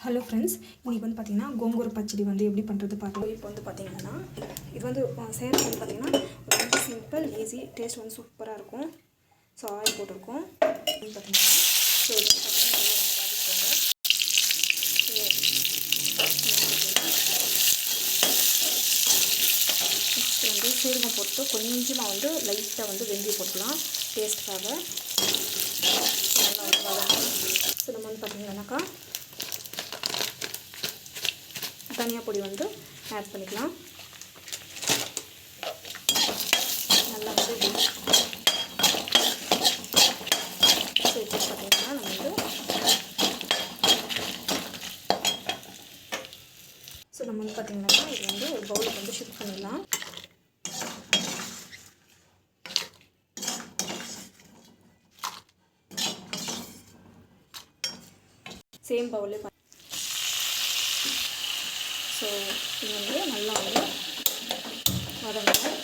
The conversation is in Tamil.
ஹலோ ஃப்ரெண்ட்ஸ், இன்றைக்கி வந்து பார்த்திங்கன்னா கோங்கூர பச்சடி வந்து எப்படி பண்ணுறது பார்க்கலாம். இப்போ வந்து பார்த்திங்கன்னா இது வந்து செய்கிறது வந்து பார்த்திங்கன்னா ரொம்ப சிம்பிள், ஈஸி, டேஸ்ட் வந்து சூப்பராக இருக்கும். ஸோ ஆயில் போட்டிருக்கோம் பார்த்திங்கன்னா. ஸோ இது வந்து பார்த்திங்கன்னா நெக்ஸ்ட் வந்து சீரகம் போட்டு கொஞ்சமாக வந்து லைட்டாக வந்து வெந்தயம் போட்டுக்கலாம் டேஸ்ட்டுக்காக. நல்லா வந்து வதக்கும். ஸோ நம்ம வந்து பார்த்திங்கன்னாக்கா தனியா பொடி வந்து ஆட் பண்ணிக்கலாம். நல்லா வந்து ஸோ இப்போ பார்த்திங்கன்னா நம்ம வந்து பார்த்திங்கன்னாக்கா இது வந்து ஒரு பவுலுக்கு வந்து ஷிஃப்ட் பண்ணிடலாம். சேம் பவுலே ஸோ இது வந்து நல்லா வந்து வதங்கணும்.